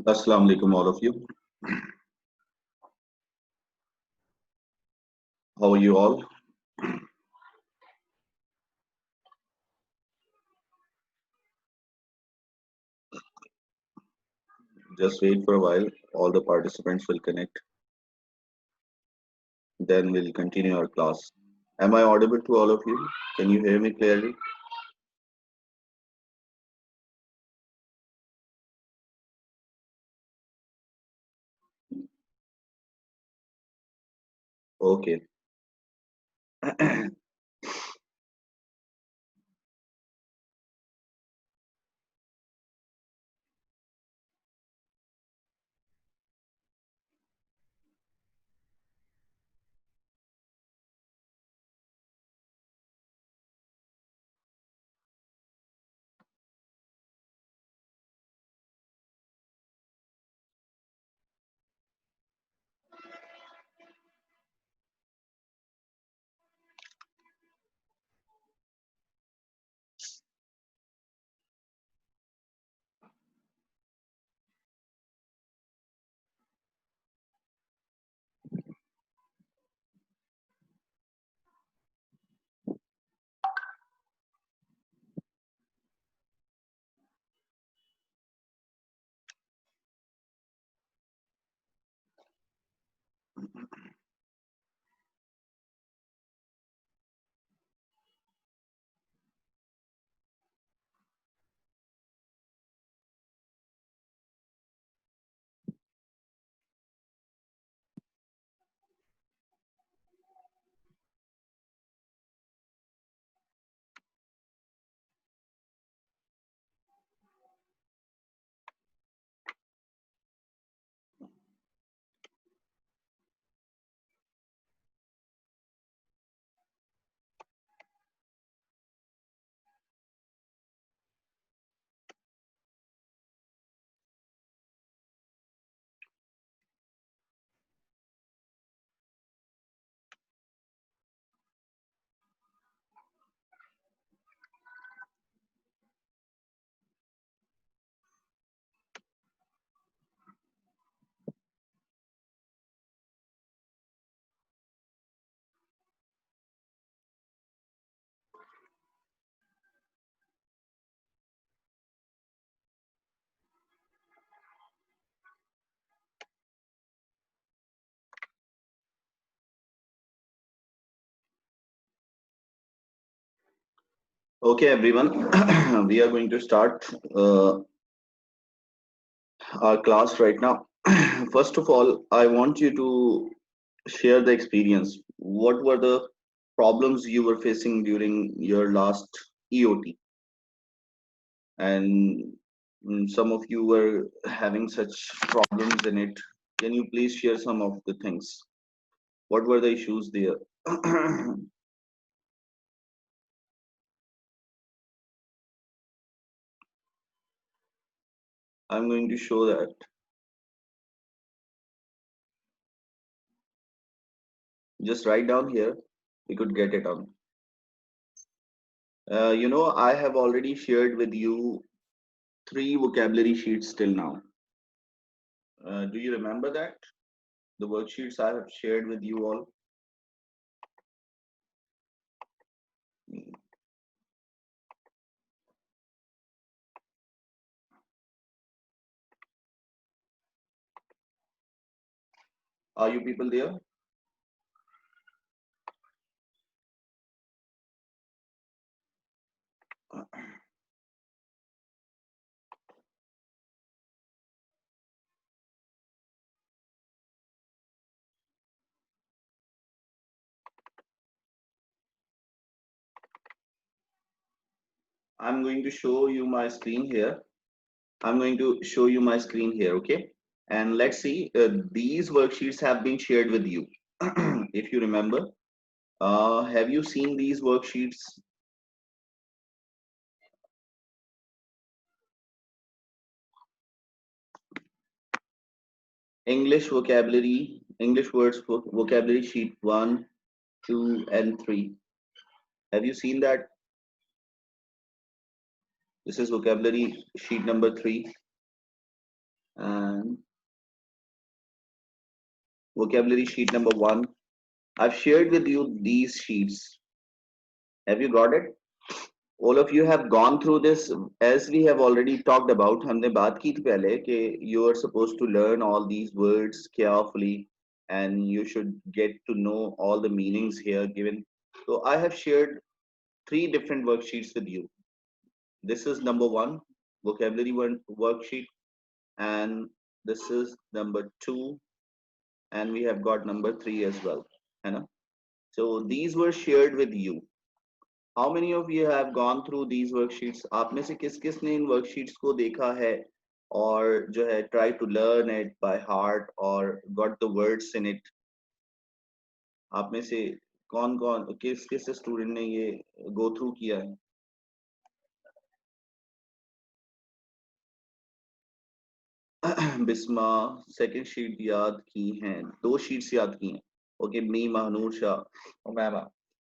Assalamu alaikum, all of you. How are you all? Just wait for a while. All the participants will connect. Then we'll continue our class. Am I audible to all of you? Can you hear me clearly? Okay. Okay, everyone. We are going to start our class right now. First of all, I want you to share the experience. What were the problems you were facing during your last EOT? And some of you were having such problems in it. Can you please share some of the things? What were the issues there? I'm going to show that. Just write down here. We could get it on. I have already shared with you 3 vocabulary sheets till now. Do you remember that? The worksheets I have shared with you all. Are you people there? I'm going to show you my screen here. I'm going to show you my screen here, okay? And let's see, these worksheets have been shared with you. If you remember, have you seen these worksheets? English vocabulary, English words vocabulary sheet 1, 2, and 3. Have you seen that? This is vocabulary sheet number 3 and vocabulary sheet number 1. I've shared with you these sheets. Have you got it? All of you have gone through this. As we have already talked about, हमने बात की थी पहले कि you are supposed to learn all these words carefully and you should get to know all the meanings here given. So I have shared 3 different worksheets with you. This is number 1 vocabulary one worksheet, and this is number 2, and we have got number 3 as well, है ना? So these were shared with you. How many of you have gone through these worksheets? आप में से किस किस ने इन worksheets को देखा है और जो है try to learn it by heart or got the words in it? आप में से कौन कौन किस किस स्टूडेंट ने ये go through किया है? बिस्मा सेकंड शीट याद की हैं, 2 शीट्स याद की हैं. ओके, मी महनूर शाह और मैम.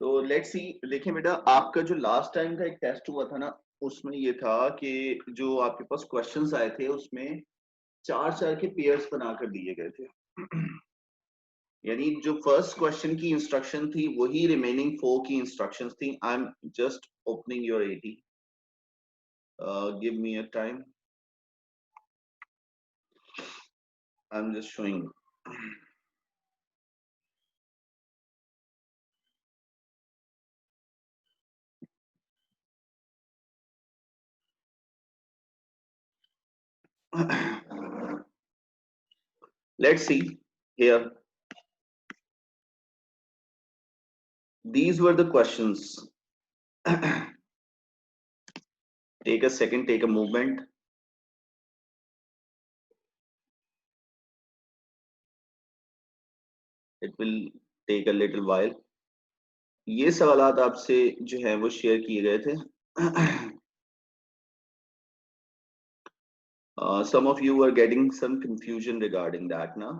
तो लेट्स सी. देखिए बेटा, आपका जो लास्ट टाइम का एक टेस्ट हुआ था ना, उसमें ये था कि जो आपके पास क्वेश्चंस आए थे उसमें 4-4 के पेयर्स बनाकर दिए गए थे. यानी जो फर्स्ट क्वेश्चन की इंस्ट्रक्शन थी वही रिमेनिंग 4 की इंस्ट्रक्शंस थी. I am just opening your 80. Give me a time. I am just showing. Let's see here. These were the questions. Take a second, take a movement. It will take a little while. ये सवालात आपसे जो है वो share किए गए थे. Some of you were getting some confusion regarding that now.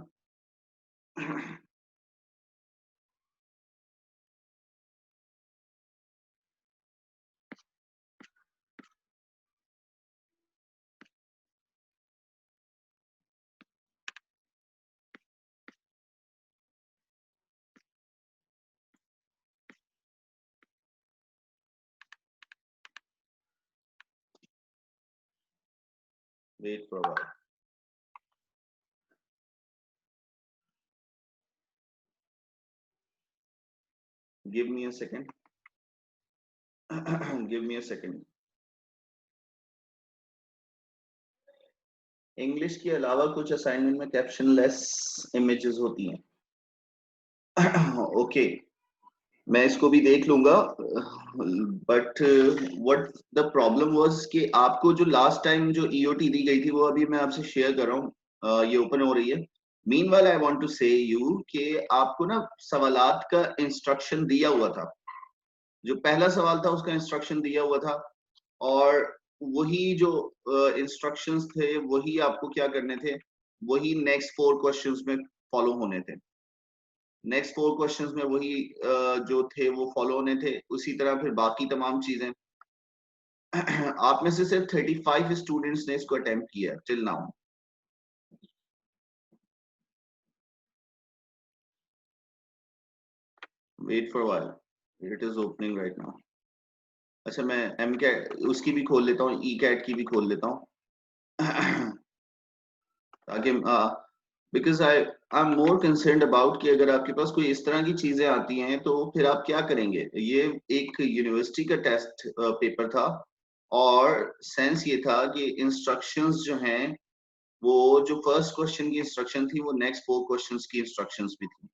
Wait for a while. Give me a second. Give me a second. English के अलावा कुछ असाइनमेंट में कैप्शन लेस इमेजेस होती हैं. ओके, मैं इसको भी देख लूंगा. But what the problem was कि आपको जो लास्ट टाइम जो ईओटी दी गई थी वो अभी मैं आपसे शेयर कर रहा हूँ. ये ओपन हो रही है. मीनवाइल आई वांट टू से यू कि आपको ना सवालात का इंस्ट्रक्शन दिया हुआ था. जो पहला सवाल था उसका इंस्ट्रक्शन दिया हुआ था, और वही जो इंस्ट्रक्शंस थे वही आपको क्या करने थे, वही नेक्स्ट 4 क्वेश्चंस में फॉलो होने थे. नेक्स्ट 4 क्वेश्चंस में वही जो थे वो फॉलो होने थे. उसी तरह फिर बाकी तमाम चीजें. आप में से सिर्फ 35 स्टूडेंट्स ने इसको अटेम्प्ट किया till now. Wait for while, it is opening right now. अच्छा, मैं एम कैट उसकी भी खोल लेता हूँ, ई कैट की भी खोल लेता हूँ. ताकि because I am more concerned about कि अगर आपके पास कोई इस तरह की चीजें आती हैं तो फिर आप क्या करेंगे. ये एक यूनिवर्सिटी का टेस्ट पेपर था, और सेंस ये था कि इंस्ट्रक्शंस जो हैं वो जो फर्स्ट क्वेश्चन की इंस्ट्रक्शन थी वो नेक्स्ट 4 क्वेश्चंस की इंस्ट्रक्शंस भी थी.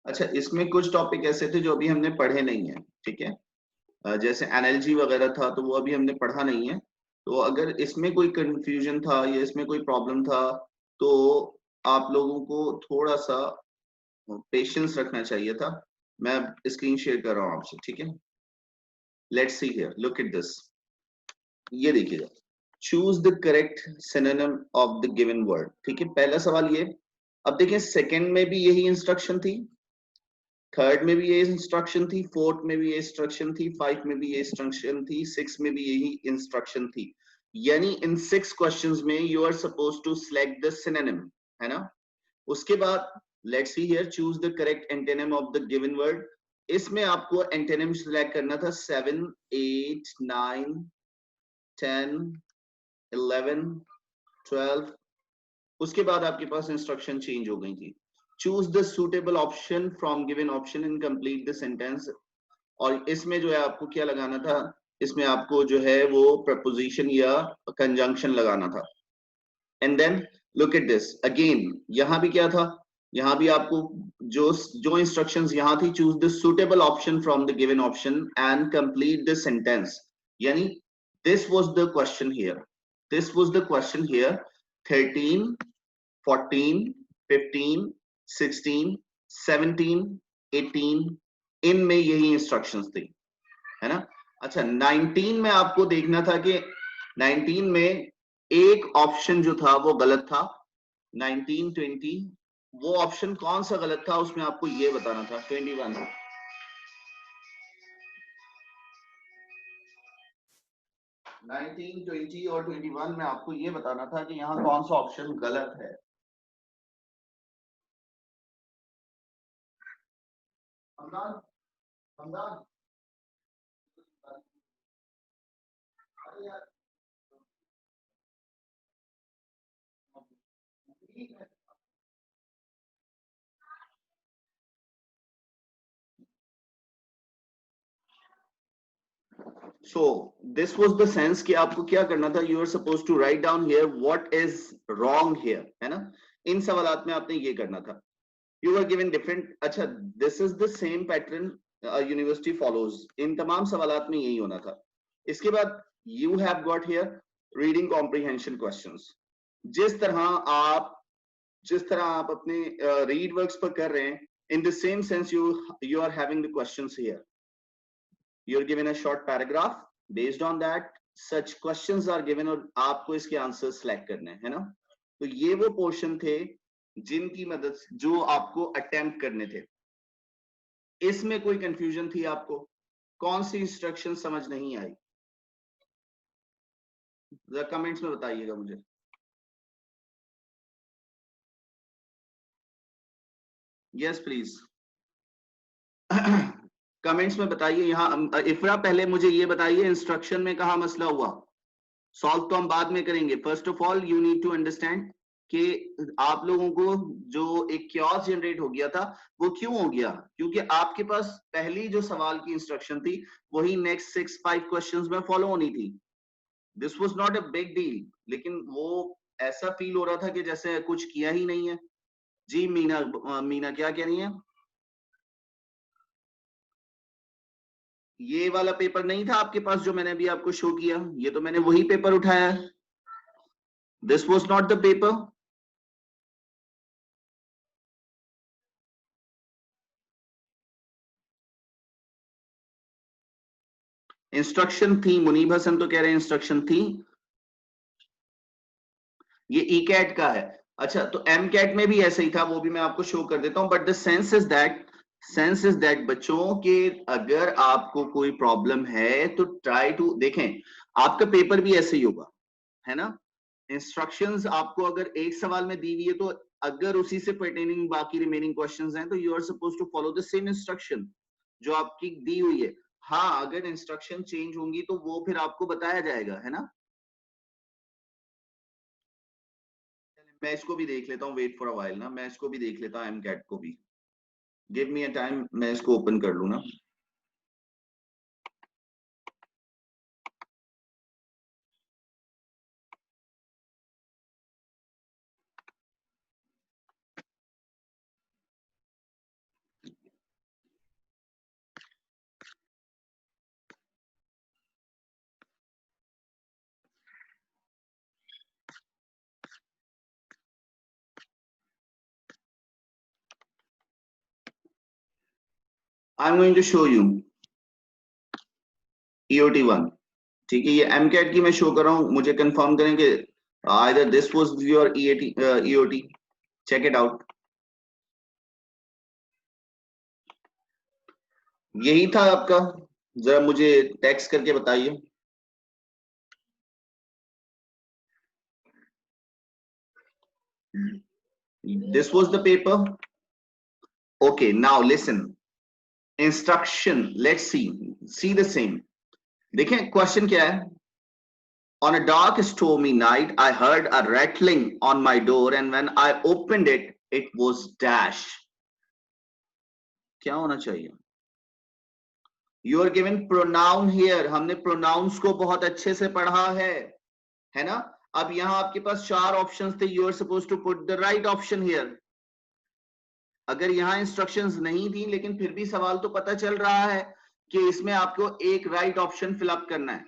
अच्छा, इसमें कुछ टॉपिक ऐसे थे जो अभी हमने पढ़े नहीं है, ठीक है। जैसे एनएलजी वगैरह था तो वो अभी हमने पढ़ा नहीं है। तो अगर इसमें कोई कंफ्यूजन था या इसमें कोई प्रॉब्लम था तो आप लोगों को थोड़ा सा पेशेंस रखना चाहिए था। मैं स्क्रीन शेयर कर रहा हूँ आपसे, ठीक है। Let's see here, look at this. ये देखिएगा, choose the correct synonym of the given word, ठीक है। पहला सवाल ये। अब देखिए, सेकंड में भी यही इंस्ट्रक्शन थी, थर्ड में भी ये इंस्ट्रक्शन थी, फोर्थ में भी ये इंस्ट्रक्शन थी, फाइव में भी ये इंस्ट्रक्शन थी, सिक्स में भी यही इंस्ट्रक्शन थी। यानी इन 6 क्वेश्चंस में you are suppose to select the synonym, है ना। उसके बाद let's see here, choose the correct antonym of the given word. इसमें आपको एंटोनिम सिलेक्ट करना था 7, 8, 9, 10, 11, 12। उसके बाद आपके पास इंस्ट्रक्शन चेंज हो गई थी। Choose the suitable option from given option and complete the sentence. और इसमें जो है आपको क्या लगाना था, इसमें आपको जो है वो प्रपोजिशन या कंजंक्शन लगाना था। And then look at this again, यहां भी क्या था, यहां भी आपको जो जो इंस्ट्रक्शंस यहां थी, choose the suitable option from the given option and complete the sentence. यानी this was the question here, this was the question here. 13, 14, 15, 16, 17, 18, इनमें यही इंस्ट्रक्शंस थी, है ना। अच्छा, 19 में आपको देखना था कि 19 में एक ऑप्शन जो था वो गलत था। 19, 20, वो ऑप्शन कौन सा गलत था उसमें आपको ये बताना था। 21, 19, 20 और 21 में आपको ये बताना था कि यहाँ कौन सा ऑप्शन गलत है। हमदान, हमदान, अरे यार, ठीक है। So this was the sense कि आपको क्या करना था, you are supposed to write down here what is wrong here, है ना। इन सवालात में आपने ये करना था। You were given different, अच्छा, this is the same pattern university follows, इन तमाम सवालात में यही होना था। इसके बाद you have got here reading comprehension questions। जिस तरह आप जिस तरह आप अपने रीड वर्क्स पर कर रहे हैं, in the same sense you are having the questions here। You're given a short paragraph, based on that such questions are given और आपको इसके आंसर सेलेक्ट करने हैं, है ना। तो ये वो पोर्शन थे जिनकी मदद जो आपको अटेम्प्ट करने थे। इसमें कोई कंफ्यूजन थी आपको, कौन सी इंस्ट्रक्शन समझ नहीं आई, जरा कमेंट्स में बताइएगा मुझे। यस प्लीज, कमेंट्स में बताइए। यहाँ इफरा, पहले मुझे ये बताइए इंस्ट्रक्शन में कहा मसला हुआ। सॉल्व तो हम बाद में करेंगे। First of all you need to understand कि आप लोगों को जो एक क्योस जनरेट हो गया था वो क्यों हो गया, क्योंकि आपके पास पहली जो सवाल की इंस्ट्रक्शन थी वही नेक्स्ट 6-5 क्वेश्चंस में फॉलो होनी थी। This was not a big deal, लेकिन वो ऐसा फील हो रहा था कि जैसे कुछ किया ही नहीं है। जी मीना, मीना क्या कह रही है। ये वाला पेपर नहीं था आपके पास जो मैंने अभी आपको शो किया, ये तो मैंने वही पेपर उठाया है। This was not the paper. Instruction थी, मुनीब हसन तो कह रहे हैं इंस्ट्रक्शन थी। ये ई कैट का है। अच्छा, तो एम कैट में भी ऐसे ही था, वो भी मैं आपको शो कर देता हूं। But the sense is that बच्चों के, अगर आपको कोई प्रॉब्लम है तो ट्राई टू देखें, आपका पेपर भी ऐसे ही होगा, है ना। इंस्ट्रक्शंस आपको अगर एक सवाल में दी हुई है तो अगर उसी से पर्टेनिंग बाकी रिमेनिंग क्वेश्चंस हैं तो you are suppose to follow the same instruction जो आपकी दी हुई है। हाँ, अगर इंस्ट्रक्शन चेंज होंगी तो वो फिर आपको बताया जाएगा, है ना। मैं इसको भी देख लेता हूँ, वेट फॉर अ व्हाइल ना, मैं इसको भी देख लेता हूँ, एम कैट को भी। गिव मी अ टाइम, मैं इसको ओपन कर लू ना। I am going to show you EOT1। ठीक है, ये MCAT की मैं शो कर रहा हूँ, मुझे कंफर्म करें कि either this was your EOT, check it out। यही था आपका, जरा मुझे टेक्स्ट करके बताइए। This was the paper। Okay, now listen, instruction, let's see the same। देखें क्वेश्चन क्या है। On a dark stormy night I heard a rattling on my door and when I opened it was dash। क्या होना चाहिए? You are given pronoun here, हमने pronouns को बहुत अच्छे से पढ़ा है ना। अब यहाँ आपके पास 4 ऑप्शंस थे, you are supposed to put the right option here। अगर यहाँ इंस्ट्रक्शंस नहीं थी लेकिन फिर भी सवाल तो पता चल रहा है कि इसमें आपको एक राइट ऑप्शन फिलअप करना है।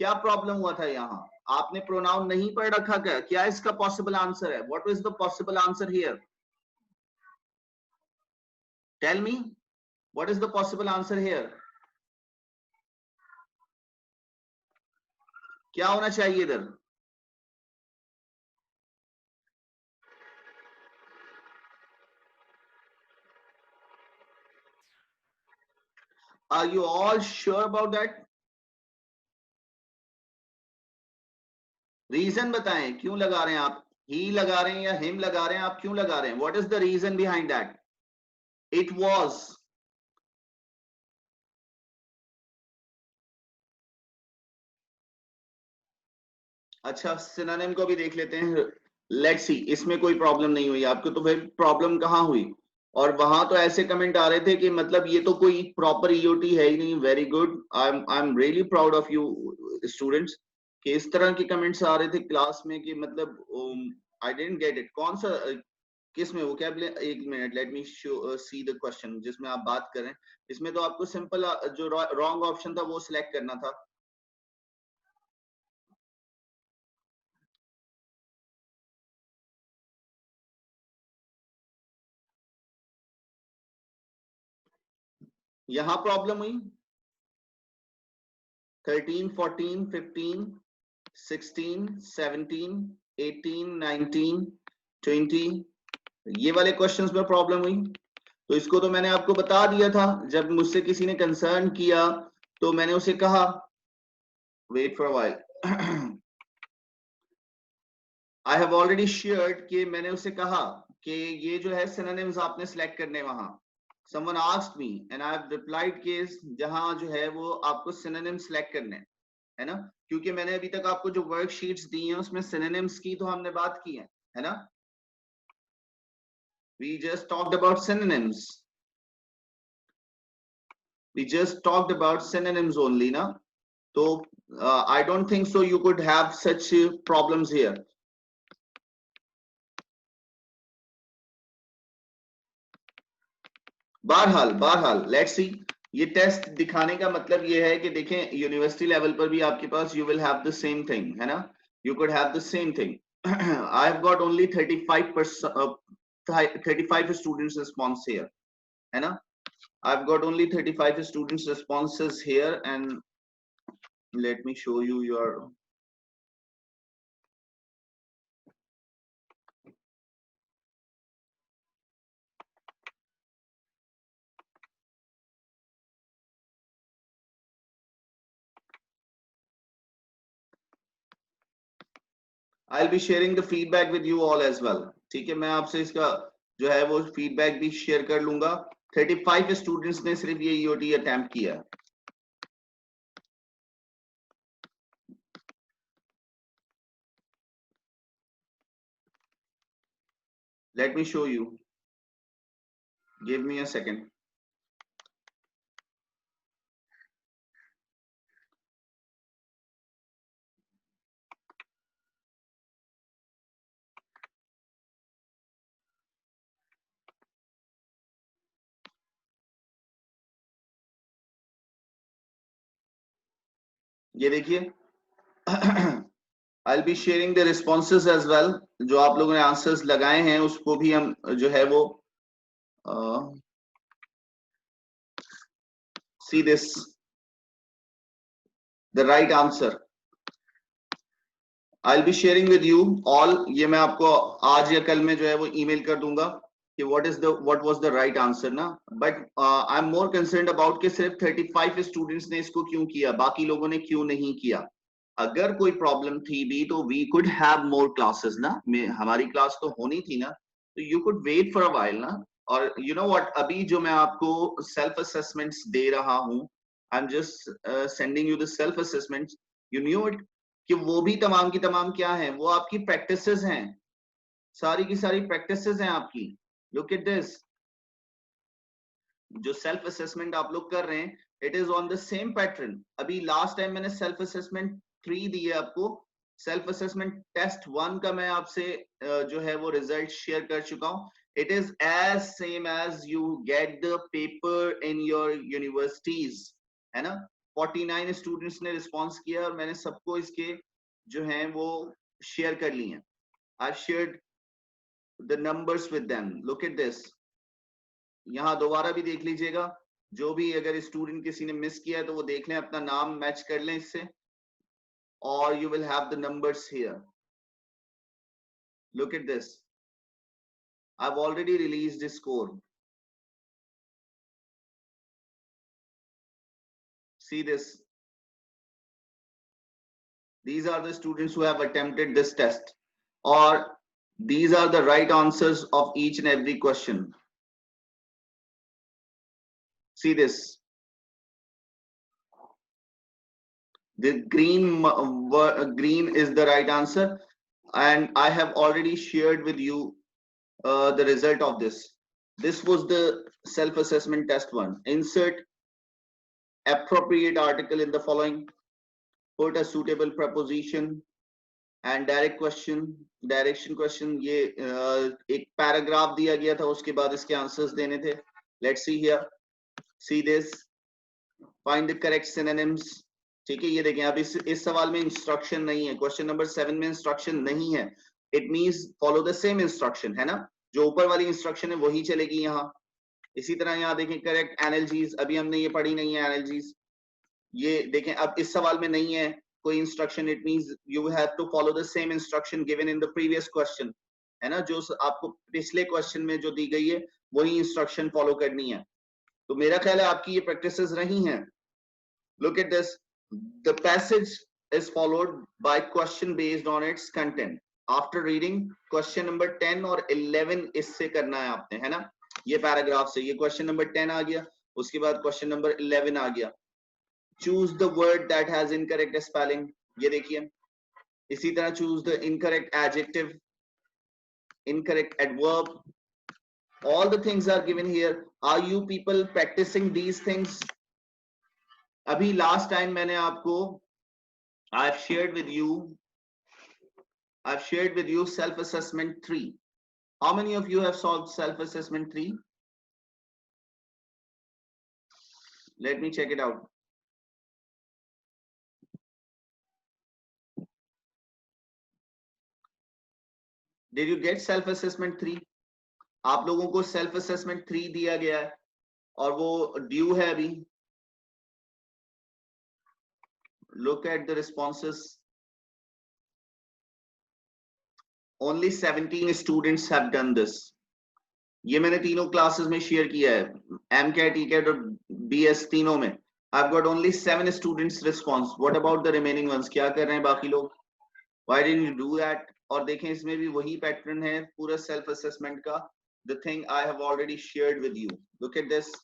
क्या प्रॉब्लम हुआ था यहाँ? आपने प्रोनाउन नहीं पढ़ रखा क्या इसका पॉसिबल आंसर है? What is the possible answer here? Tell me, what is the possible answer here? क्या होना चाहिए इधर? Are you all sure about that? Reason बताएं, क्यों लगा रहे हैं आप? ही लगा रहे हैं या हिम लगा रहे हैं? आप क्यों लगा रहे हैं? What is the reason behind that? It was. अच्छा, सिनोनिम को भी देख लेते हैं। लेट्स सी, इसमें कोई प्रॉब्लम नहीं हुई आपको, तो फिर प्रॉब्लम कहाँ हुई? और वहां तो ऐसे कमेंट आ रहे थे कि मतलब ये तो कोई प्रॉपर EOT है ही नहीं। Very good, I am really proud of you students कि इस तरह के कमेंट्स आ रहे थे क्लास में कि मतलब आई डिडंट गेट इट। कौन सा किस में वो क्या? एक minute, let me see the question जिसमें आप बात करें। इसमें तो आपको सिंपल जो रॉन्ग ऑप्शन था वो सिलेक्ट करना था। यहां प्रॉब्लम हुई 13, 14, 15, 16, 17, 18, 19, 20, ये वाले क्वेश्चंस में प्रॉब्लम हुई। तो इसको तो मैंने आपको बता दिया था, जब मुझसे किसी ने कंसर्न किया तो मैंने उसे कहा, wait for a while, I have already shared कि मैंने उसे कहा कि ये जो है सिनोनिम्स आपने सिलेक्ट करने वहां। Someone asked me and I have replied कि जहां जो है वो आपको सिनोनिम सिलेक्ट करने है ना, क्योंकि मैंने अभी तक आपको जो वर्कशीट्स दी हैं उसमें सिनोनिम्स की तो हमने बात की है ना। We just talked about synonyms. We just talked about synonyms only, na? So I don't think so you could have such problems here. बहरहाल लेट्स सी। ये टेस्ट दिखाने का मतलब ये है कि देखें यूनिवर्सिटी लेवल पर भी आपके पास you will have the same thing, है ना। You could have the same thing. I have got only 35 students response here, है ना। I've got only 35 students responses here and let me show you your I'll be sharing the feedback with you all as well। ठीक है, मैं आपसे इसका जो है वो फीडबैक भी शेयर कर लूंगा। 35 स्टूडेंट्स ने सिर्फ ये EOT अटेम्प्ट किया। Let me show you, give me a second। ये देखिए I'll be sharing the responses as well। जो आप लोगों ने आंसर्स लगाए हैं उसको भी हम जो है वो See this, the right answer. I'll be sharing with you all. ये मैं आपको आज या कल में जो है वो email कर दूंगा कि what was the right answer ना. But I'm more concerned about कि सिर्फ 35 students ने इसको क्यों किया, बाकी लोगों ने क्यों नहीं किया. अगर कोई प्रॉब्लम थी भी तो we could have more classes ना, हमारी क्लास तो होनी थी ना, तो you could wait for a while ना. और you know what, अभी जो मैं आपको सेल्फ असेसमेंट्स दे रहा हूँ, I'm just sending you the self assessments. You knew it कि वो भी तमाम की तमाम क्या है, वो आपकी प्रैक्टिसेस हैं, सारी की सारी प्रैक्टिसेस हैं आपकी. लुक एट दिस, जो सेल्फ असेसमेंट आप लोग कर रहे हैं, it is on the same pattern. अभी लास्ट टाइम मैंने सेल्फ असेसमेंट 3 दिए आपको. सेल्फ असेसमेंट टेस्ट 1 का मैं आपसे जो है वो रिजल्ट शेयर कर चुका हूं. It is as same as you get the paper in your universities, है ना. 49 स्टूडेंट्स ने रिस्पॉन्स किया और मैंने सबको इसके जो हैं वो शेयर कर लिए हैं. I shared the numbers with them. Look at this, यहाँ दोबारा भी देख लीजिएगा, जो भी अगर स्टूडेंट किसी ने मिस किया है तो वो देख लें, अपना नाम मैच कर लें इससे, और you will have the numbers here. Look at this, I have already released the score. See this. These are the students who have attempted this test, or these are the right answers of each and every question. See this. The green is the right answer, and I have already shared with you the result of this. This was the self-assessment test 1. Insert appropriate article in the following. Put a suitable preposition and direct question, direction question. ये एक paragraph दिया गया था, उसके बाद इसके answers देने थे. Let's see here. See this. Find the correct synonyms. ठीक है, ये देखें, अब इस सवाल में इंस्ट्रक्शन नहीं है. क्वेश्चन नंबर 7 में इंस्ट्रक्शन नहीं है. It means follow the same instruction, है ना. जो ऊपर वाली इंस्ट्रक्शन है वही चलेगी यहाँ. इसी तरह यहाँ देखें, करेक्ट एनालॉजीज, अभी हमने ये पढ़ी नहीं है एनालॉजीज. ये देखें, अब इस सवाल में नहीं है कोई instruction. It means you have to follow the same instruction given in the previous question, है ना. जो आपको पिछले क्वेश्चन में जो दी गई है वही इंस्ट्रक्शन फॉलो करनी है. तो मेरा ख्याल है आपकी ये प्रैक्टिसेस रही हैं. Look at this. The passage is followed by question based on its content. After reading question number 10 और 11 इससे करना है आपने, है ना. ये पैराग्राफ से ये क्वेश्चन नंबर 10 आ गया, उसके बाद क्वेश्चन नंबर 11 आ गया. Choose the word that has incorrect spelling. ये देखिए, इसी तरह choose the incorrect adjective, incorrect adverb. All the things are given here. Are you people practicing these things? अभी लास्ट टाइम मैंने आपको I've shared with you self-assessment 3. How many of you have solved self-assessment 3? Let me check it out. Did you get self-assessment 3? आप लोगों को self-assessment 3 दिया गया है और वो ड्यू है अभी. Look at the responses. Only 17 students have done this. ये मैंने तीनों क्लासेस में शेयर किया है, MCAT, ECAT और BS तीनों में. I've got only 7 students response. What about the remaining ones? क्या कर रहे हैं बाकी लोग? Why didn't you do that? और देखें, इसमें भी वही पैटर्न है पूरा सेल्फ असेसमेंट का. The thing I have already shared with you. Look at this.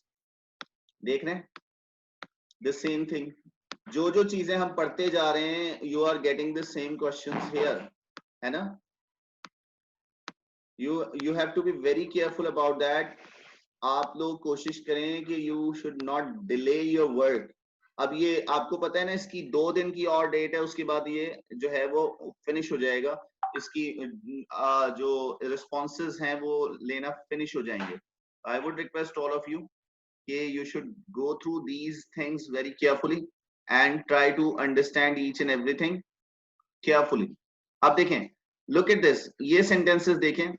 देख रहे हैं? The same thing. जो जो चीजें हम पढ़ते जा रहे हैं, you are getting the same questions here, है ना. You have to be very careful about that. आप लोग कोशिश करें कि you should not delay your work. अब ये आपको पता है ना, इसकी 2 दिन की और डेट है, उसके बाद ये जो है वो फिनिश हो जाएगा. इसकी जो रिस्पॉन्सेज हैं वो लेना फिनिश हो जाएंगे. I would request all of you कि you should go through these things very carefully and try to understand each and everything carefully. अब देखें, look at this. ये sentences देखें,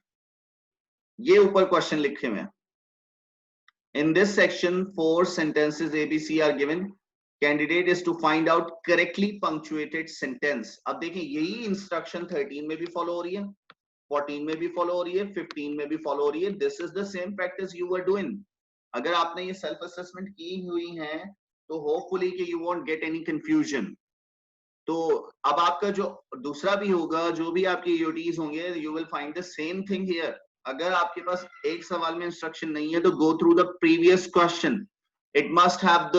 ये ऊपर क्वेश्चन लिखे हुए हैं. In this section, 4 sentences ABC are given. Candidate is to find out correctly punctuated sentence. अब देखें यही instruction 13 में भी follow हो रही है, 14 में भी follow हो रही है, 15 में भी follow हो रही है. This is the same practice you were doing. अगर आपने ये self assessment की हुई है, तो hopefully कि you won't get any confusion. तो अब आपका जो दूसरा भी होगा, जो भी आपके EOTs होंगे, you will find the same thing here. अगर आपके पास एक सवाल में इंस्ट्रक्शन नहीं है तो go through the previous question. It must have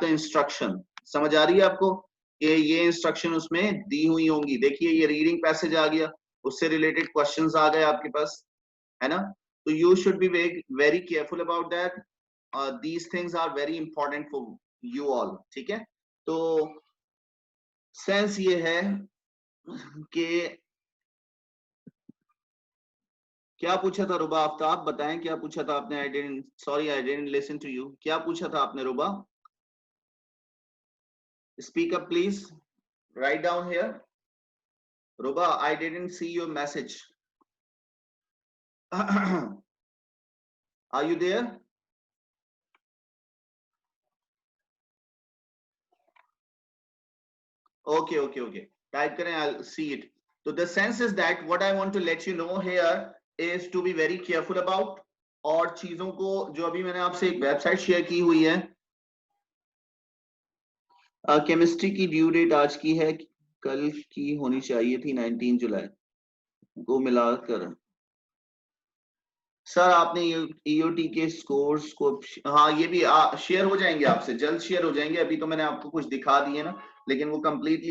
the instruction. समझ आ रही है आपको कि ये इंस्ट्रक्शन उसमें दी हुई होंगी. देखिए ये रीडिंग पैसेज आ गया, उससे रिलेटेड क्वेश्चंस आ गए आपके पास, है ना? तो you should be very, very careful about that. These things are very important for you all. ठीक है? तो सेंस ये है कि क्या पूछा था रुबा आफ्ताब, बताएं क्या पूछा था आपने? I didn't listen to you. क्या पूछा था आपने Ruba? Speak up please, write down here. Ruba, I didn't see your message. Are you there? Okay okay okay, type करें, आई विल सी इट. तो the sense is that what I want to let you know here is to be very careful about. और चीजों को जो अभी मैंने आपसे एक वेबसाइट शेयर की हुई है, केमिस्ट्री की ड्यू डेट आज की है, कल की होनी चाहिए थी 19 जुलाई को मिलाकर. सर आपने ईओटी के स्कोर्स को, हाँ ये भी शेयर हो जाएंगे आपसे, जल्द शेयर हो जाएंगे. अभी तो मैंने आपको कुछ दिखा दिए ना, लेकिन वो कंप्लीट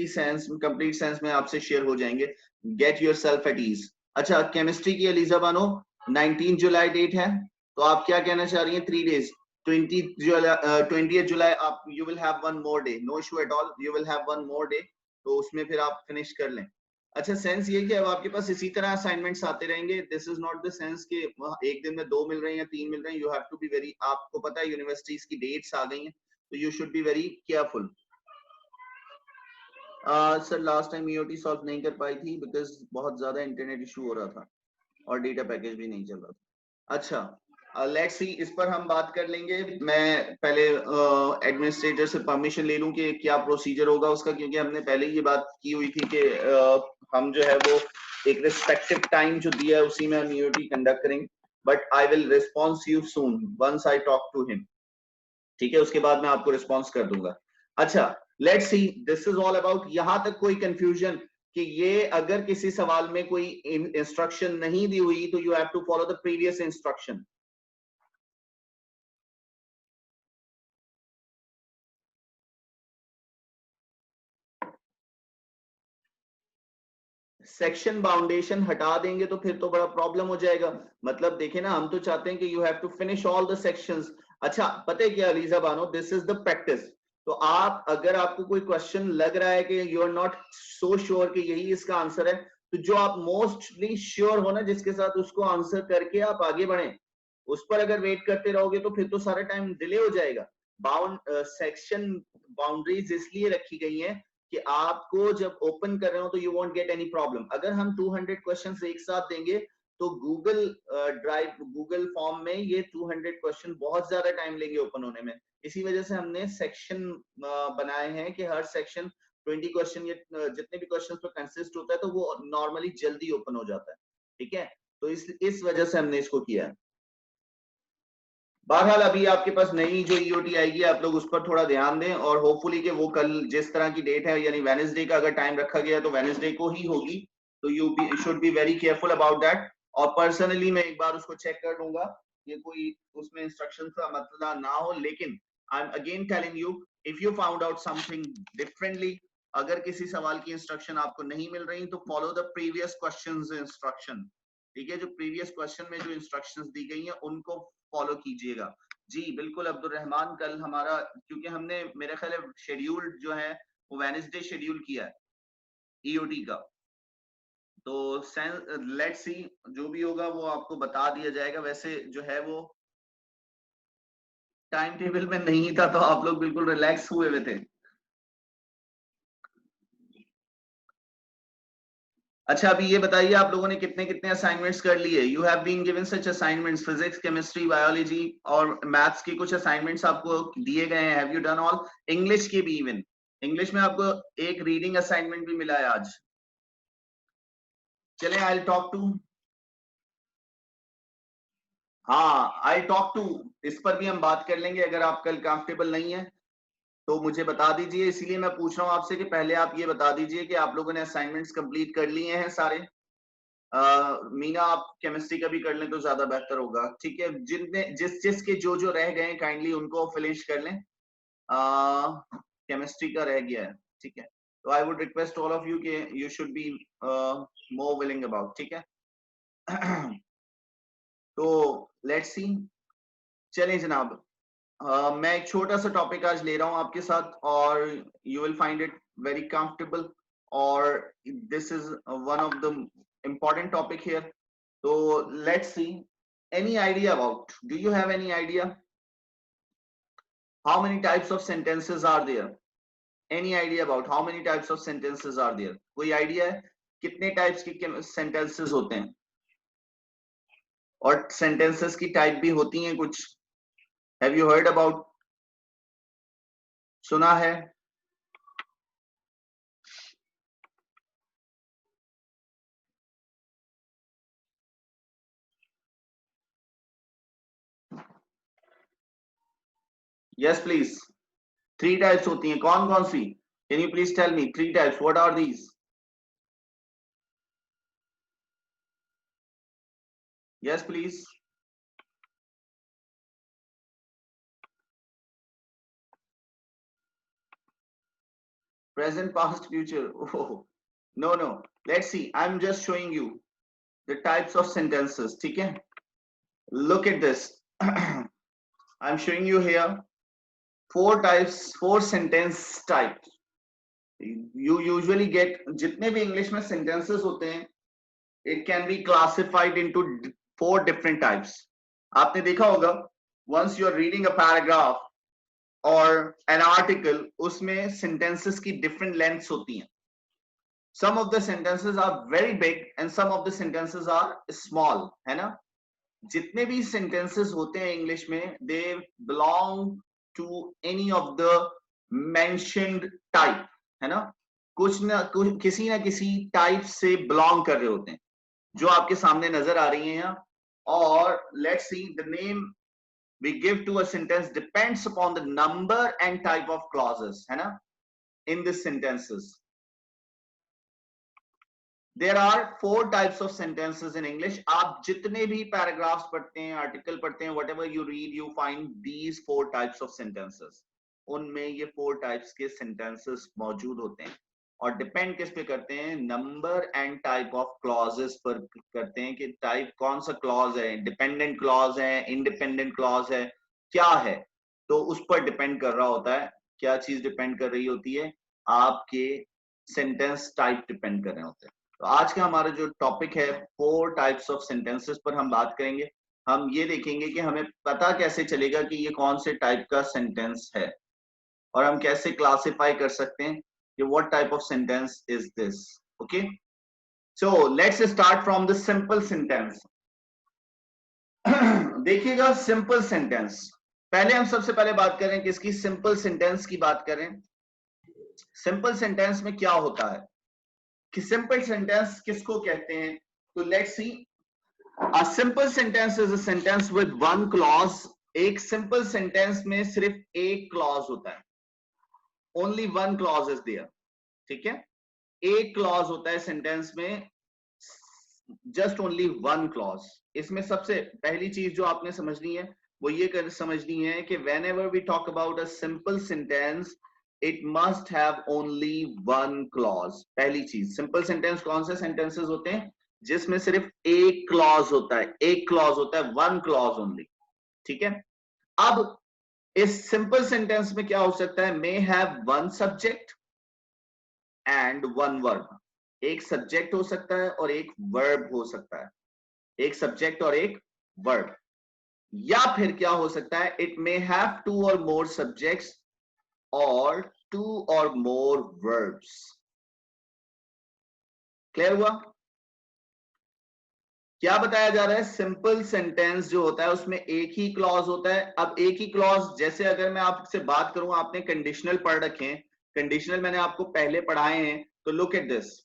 सेंस में आपसे शेयर हो जाएंगे. Get yourself at ease. अच्छा, केमिस्ट्री की अलीजा बानो 19 जुलाई डेट है, तो आप क्या कहना चाह रही हैं? 3 डेज, 20 जुलाई आप you will have one more day. No issue at all, you will have one more day. तो उसमें फिर आप फिनिश कर लें. अच्छा, सेंस ये कि अब आपके पास इसी तरह असाइनमेंट्स आते रहेंगे. This is not the sense कि एक दिन में 2 मिल रहे हैं या 3 मिल रहे हैं. You have to be very, आपको पता है यूनिवर्सिटीज की डेट्स आ गई हैं, तो you should be very careful. Sir last time EOT solve नहीं कर पाई थी बिकॉज बहुत ज्यादा इंटरनेट इशू हो रहा था और डेटा पैकेज भी नहीं चल रहा था. अच्छा, लेट्स सी, इस पर हम बात कर लेंगे. मैं पहले एडमिनिस्ट्रेटर से परमिशन ले लूं कि क्या प्रोसीजर होगा उसका, क्योंकि हमने पहले ही ये बात की हुई थी कि हम जो है वो एक रिस्पेक्टिव टाइम जो दिया है उसी में हम ईओटी कंडक्ट करेंगे. But I will response you soon once I talk to him. ठीक है, उसके बाद मैं आपको रिस्पॉन्स कर दूंगा. अच्छा, let's see, this is all about. यहां तक कोई कंफ्यूजन कि ये अगर किसी सवाल में कोई इंस्ट्रक्शन नहीं दी हुई तो you have to follow the previous instruction. Section बाउंडेशन हटा देंगे तो फिर तो बड़ा प्रॉब्लम हो जाएगा. मतलब देखें ना, हम तो चाहते हैं कि you have to finish all the sections. अच्छा, पता है क्या Aliza Bano, this is the practice. तो आप, अगर आपको कोई क्वेश्चन लग रहा है कि you are not so sure कि यही इसका आंसर है, तो जो आप मोस्टली श्योर हो ना जिसके साथ, उसको आंसर करके आप आगे बढ़ें. उस पर अगर वेट करते रहोगे तो फिर तो सारा टाइम डिले हो जाएगा. सेक्शन बाउंड्रीज इसलिए रखी गई है कि आपको जब ओपन कर रहे हो तो you want get any problem. अगर हम 200 क्वेश्चंस एक साथ देंगे तो गूगल ड्राइव, गूगल फॉर्म में ये 200 क्वेश्चन बहुत ज्यादा टाइम लेंगे ओपन होने में. इसी वजह से हमने सेक्शन बनाए हैं कि हर सेक्शन 20 क्वेश्चन, ये जितने भी क्वेश्चन पर कंसिस्ट होता है तो वो नॉर्मली जल्दी ओपन हो जाता है. ठीक है, तो इस वजह से हमने इसको किया है. बहरहाल अभी आपके पास नई जो ईओटी आएगी, आप लोग उस पर थोड़ा ध्यान दें और होपफुली कि वो कल जिस तरह की डेट है, यानी वेडनेसडे का अगर टाइम रखा गया तो वेडनेसडे को ही होगी. तो you should be very careful about that. और पर्सनली मैं एक बार उसको चेक कर लूंगा, ये कोई उसमें इंस्ट्रक्शन का मतलब ना हो. लेकिन I am again telling you, if you found out something differently, अगर किसी सवाल की इंस्ट्रक्शन आपको नहीं मिल रही तो follow the previous questions instruction. ठीक है, जो प्रीवियस क्वेश्चन में जो इंस्ट्रक्शंस दी गई हैं उनको फॉलो कीजिएगा. जी बिल्कुल अब्दुल रहमान, कल हमारा, क्योंकि हमने मेरे ख्याल शेड्यूल जो है वो वेडनेसडे शेड्यूल किया है ईओटी का. तो लेट्स सी, जो भी होगा वो आपको बता दिया जाएगा. वैसे जो है वो टाइम टेबल में नहीं था तो आप लोग बिल्कुल रिलैक्स हुए हुए थे. अच्छा अभी ये बताइए आप लोगों ने कितने कितने असाइनमेंट्स कर लिए? You have been given such assignments, physics, chemistry, biology और मैथ्स के कुछ असाइनमेंट्स आपको दिए गए हैं। Have you done all? English के भी, इवन इंग्लिश में आपको एक रीडिंग असाइनमेंट भी मिला है आज। चले आई टॉक टू, हाँ आई टॉक टू, इस पर भी हम बात कर लेंगे। अगर आप कल कंफर्टेबल नहीं है तो मुझे बता दीजिए, इसीलिए मैं पूछ रहा हूँ आपसे कि पहले आप ये बता दीजिए कि आप लोगों ने असाइनमेंट्स कंप्लीट कर लिए हैं सारे। मीना आप केमिस्ट्री का भी कर लें तो ज्यादा बेहतर होगा, ठीक है? जिनने जिस जिस के जो जो रह गए काइंडली उनको फिनिश कर लें। केमिस्ट्री का रह गया है, ठीक है? तो I would request all of you के you should be more willing about, ठीक है? तो लेट्स सी, चलें जनाब। मैं एक छोटा सा टॉपिक आज ले रहा हूं आपके साथ और you will find it very comfortable, और this is one of the important topic here. So let's see. Any idea about? Do you have any idea how many types of sentences are there? Any idea about how many types of sentences are there? कोई idea है कितने types की sentences होते हैं? और sentences की type भी होती हैं कुछ? Have you heard about? सुना है? Yes, please. Three types होती हैं, कौन कौन सी? Can you please tell me three types? What are these? Yes, please. Present, past, future. Oh, no, no. Let's see. I'm just showing you the types of sentences. ठीक है? Look at this. I'm showing you here four types, four sentence types. You usually get जितने भी English में sentences होते हैं, it can be classified into four different types. आपने देखा होगा, once you are reading a paragraph or an article, उसमें sentences की different lengths होती हैं. Some of the sentences are very big and some of the sentences are small, है ना? जितने भी sentences होते हैं English में, they belong to any of the mentioned type, है ना? कुछ ना कुछ किसी ना किसी type से belong कर रहे होते हैं, जो आपके सामने नजर आ रही हैं यहाँ. और let's see, the name we give to a sentence depends upon the number and type of clauses, है ना? In these sentences. There are four types of sentences in English. आप जितने भी paragraphs पढ़ते हैं, article पढ़ते हैं, whatever you read, you find these four types of sentences. उनमें ये four types के sentences मौजूद होते हैं और depend किस पे करते हैं? Number and type of clauses पर करते हैं कि type कौन सा clause है, dependent clause है, independent clause है, क्या है? तो उस पर depend कर रहा होता है. क्या चीज depend कर रही होती है? आपके sentence type depend कर रहे होते हैं. तो आज का हमारा जो टॉपिक है, फोर टाइप्स ऑफ सेंटेंसेस पर हम बात करेंगे. हम ये देखेंगे कि हमें पता कैसे चलेगा कि ये कौन से टाइप का सेंटेंस है और हम कैसे क्लासिफाई कर सकते हैं कि what type of sentence is this. Okay, so let's start from the simple sentence. देखिएगा, सिंपल सेंटेंस पहले हम सबसे पहले बात करें किसकी? सिंपल सेंटेंस की बात करें. सिंपल सेंटेंस में क्या होता है कि सिंपल सेंटेंस किसको कहते हैं? तो let's see. A simple sentence is a sentence with one clause. एक simple sentence में सिर्फ एक clause होता है. Only one clause is there. ठीक है? एक clause होता है sentence में, just only one clause. इसमें सबसे पहली चीज जो आपने समझनी है वो ये समझनी है कि whenever we talk about a simple sentence, it must have only one clause. पहली चीज, simple sentence कौन से sentences होते हैं जिसमें सिर्फ एक क्लॉज होता है, एक क्लॉज होता है, वन क्लॉज ओनली. ठीक है? अब इस सिंपल सेंटेंस में क्या हो सकता है? May have one subject and one verb. एक सब्जेक्ट हो सकता है और एक वर्ब हो सकता है. एक सब्जेक्ट और एक वर्ब. या फिर क्या हो सकता है? इट मे हैव टू और मोर सब्जेक्ट्स और टू और मोर वर्ब्स. क्लियर हुआ? क्या बताया जा रहा है, सिंपल सेंटेंस जो होता है उसमें एक ही क्लॉज होता है। अब एक ही क्लॉज, जैसे अगर मैं आपसे बात करूं, आपने कंडीशनल पढ़ रखे हैं, कंडीशनल मैंने आपको पहले पढ़ाए हैं, तो लुक एट दिस।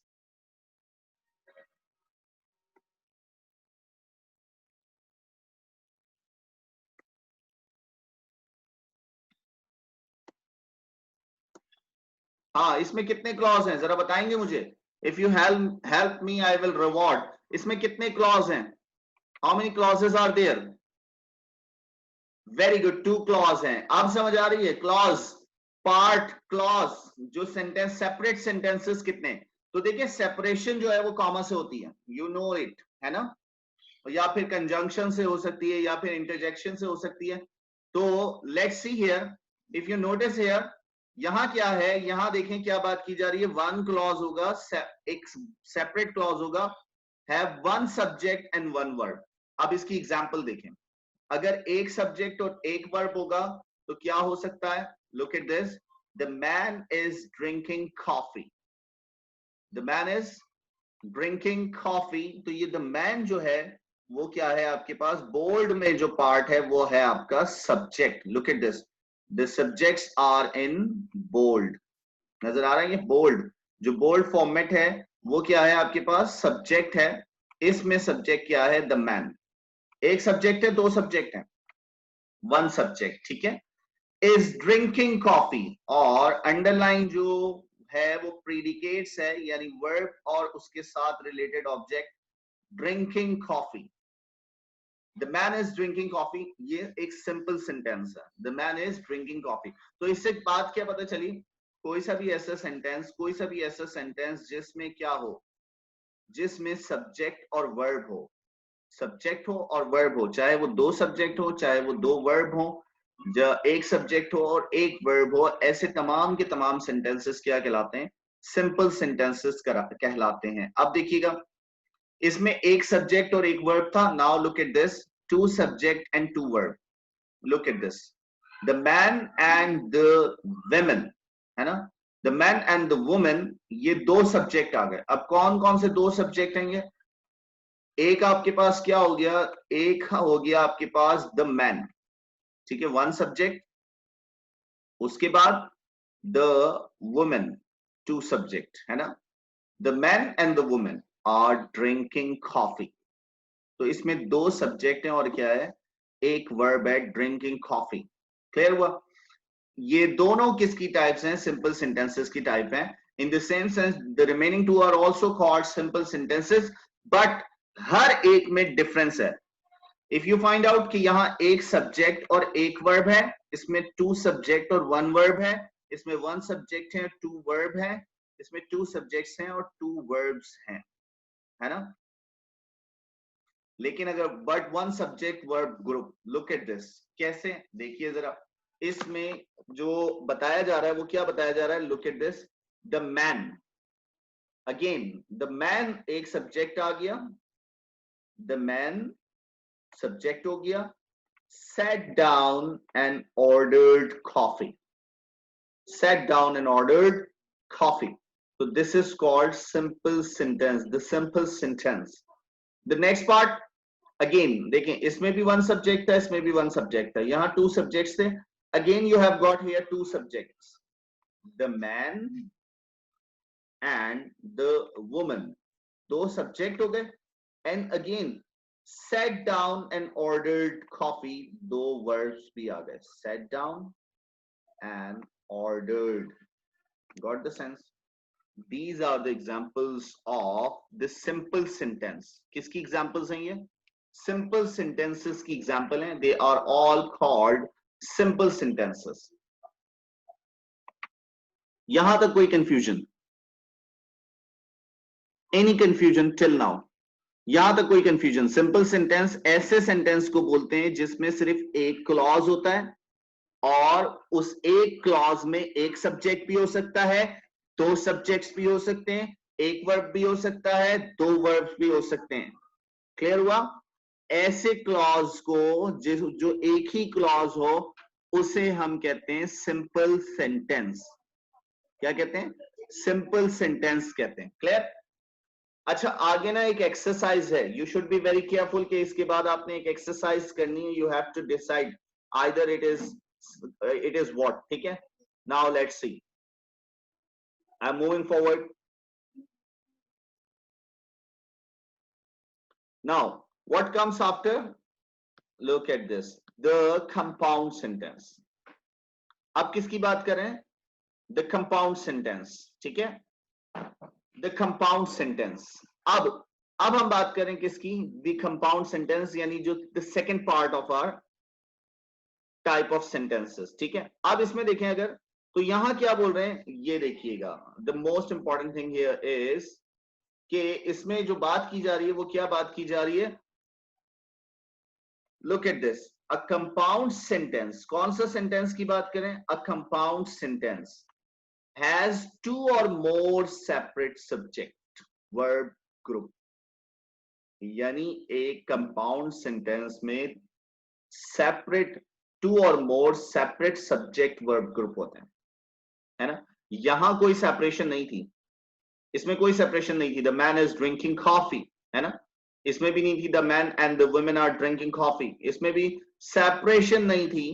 हाँ, इसमें कितने क्लॉज हैं जरा बताएंगे मुझे? If you help me I will reward. इसमें कितने क्लॉज हैं? How many clauses are there? Very good, 2 clause हैं। अब समझ आ रही है? क्लॉज, पार्ट, क्लॉज, जो सेंटेंस, सेपरेट सेंटेंसेस कितने? तो देखिए सेपरेशन जो है वो कॉमा से होती है, यू नो इट, है ना? या फिर कंजंक्शन से हो सकती है, या फिर इंटरजेक्शन से हो सकती है। तो let's see here, if you notice here, यहां क्या है, यहां देखें क्या बात की जा रही है। वन क्लॉज होगा, एक सेपरेट क्लॉज होगा, have one subject and one verb. अब इसकी एग्जांपल देखें, अगर एक सब्जेक्ट और एक वर्ब होगा तो क्या हो सकता है? Look at this, the man is drinking coffee, the man is drinking coffee. तो ये द मैन जो है वो क्या है आपके पास, बोल्ड में जो पार्ट है वो है आपका subject. Look at this, the subjects are in bold, नजर आ रहा है ये बोल्ड, जो बोल्ड फॉर्मेट है वो क्या है आपके पास, सब्जेक्ट है। इसमें सब्जेक्ट क्या है, द मैन। एक सब्जेक्ट है, दो सब्जेक्ट है, वन सब्जेक्ट, ठीक है। इज ड्रिंकिंग कॉफी, और अंडरलाइन जो है वो प्रीडिकेट्स है, यानी वर्ब और उसके साथ related object, drinking coffee. The man is drinking coffee, ये एक सिंपल सेंटेंस है, the man is drinking coffee. तो इससे बात क्या पता चली, कोई सा भी ऐसा सेंटेंस, कोई सा भी ऐसा सेंटेंस जिसमें क्या हो, जिसमें सब्जेक्ट और वर्ब हो, सब्जेक्ट हो और वर्ब हो, चाहे वो दो सब्जेक्ट हो चाहे वो दो वर्ब हो, एक सब्जेक्ट हो और एक वर्ब हो, ऐसे तमाम के तमाम सेंटेंसेस क्या कहलाते हैं, सिंपल सेंटेंसेस कहलाते हैं। अब देखिएगा, इसमें एक सब्जेक्ट और एक वर्ब था। Now look at this, two subject and two verb. Look at this, the man and the women, है ना, the man and the women, ये दो सब्जेक्ट आ गए। अब कौन कौन से दो सब्जेक्ट हैं ये? एक आपके पास क्या हो गया, एक हो गया आपके पास द मैन, ठीक है, वन सब्जेक्ट। उसके बाद द वुमेन, टू सब्जेक्ट, है ना। The man and the women are drinking coffee, तो इसमें दो सब्जेक्ट हैं और क्या है, एक वर्ब है, ड्रिंकिंग कॉफी। क्लियर हुआ? ये दोनों किसकी टाइप्स हैं, सिंपल सेंटेंसेस की टाइप हैं। In the same sense the remaining two are also called simple sentences, but हर एक में डिफरेंस है। इफ यू फाइंड आउट कि यहाँ एक सब्जेक्ट और एक वर्ब है, इसमें टू सब्जेक्ट और वन वर्ब है, इसमें वन सब्जेक्ट है टू वर्ब है, इसमें टू सब्जेक्ट्स हैं और टू वर्ब्स हैं, है ना। लेकिन अगर but one subject verb group, look at this, कैसे देखिए जरा, इसमें जो बताया जा रहा है वो क्या बताया जा रहा है, look at this, the man, again the man एक सब्जेक्ट आ गया, द मैन सब्जेक्ट हो गया, sat down and ordered coffee, sat down and ordered coffee. So this is called simple sentence, the simple sentence. The next part, again देखें, इसमें भी one subject है, इसमें भी one subject है, यहाँ two subjects थे, again you have got here two subjects, the man and the woman, दो subject हो गए, and again sat down and ordered coffee, दो verbs भी आ गए, sat down and ordered. Got the sense? These are the examples of the simple sentence. किसकी examples हैं ये? Simple sentences की example हैं. They are all called simple sentences. यहां तक कोई confusion? Any confusion till now? यहां तक कोई confusion? Simple sentence ऐसे sentence को बोलते हैं जिसमें सिर्फ एक clause होता है, और उस एक क्लॉज में एक सब्जेक्ट भी हो सकता है, दो सब्जेक्ट्स भी हो सकते हैं, एक वर्ब भी हो सकता है, दो वर्ब्स भी हो सकते हैं। क्लियर हुआ? ऐसे क्लॉज को जो एक ही क्लॉज हो उसे हम कहते हैं सिंपल सेंटेंस। क्या कहते हैं? सिंपल सेंटेंस कहते हैं। क्लियर? अच्छा आगे ना एक एक्सरसाइज है, you should be very careful कि इसके बाद आपने एक एक्सरसाइज करनी है, you have to decide either it is what, ठीक है। Now let's see, I am moving forward. Now what comes after, look at this, the compound sentence. अब किसकी बात कर रहे हैं? द कंपाउंड सेंटेंस, ठीक है, द कंपाउंड सेंटेंस। अब हम बात करें किसकी? द कंपाउंड सेंटेंस, यानी जो the second part of our type of sentences, ठीक है। अब इसमें देखें अगर, तो यहां क्या बोल रहे हैं ये देखिएगा, the most important thing here is कि इसमें जो बात की जा रही है वो क्या बात की जा रही है? Look at this, a compound sentence. कौन सा सेंटेंस की बात करें? A compound sentence has two or more separate subject verb group, यानी एक कंपाउंड सेंटेंस में सेपरेट, टू और मोर सेपरेट सब्जेक्ट वर्ब ग्रुप होते हैं, है ना। यहां कोई सेपरेशन नहीं थी, इसमें कोई सेपरेशन नहीं थी, the man is drinking coffee, है ना। इसमें भी नहीं थी the man and the women are drinking coffee, इसमें भी सेपरेशन नहीं थी।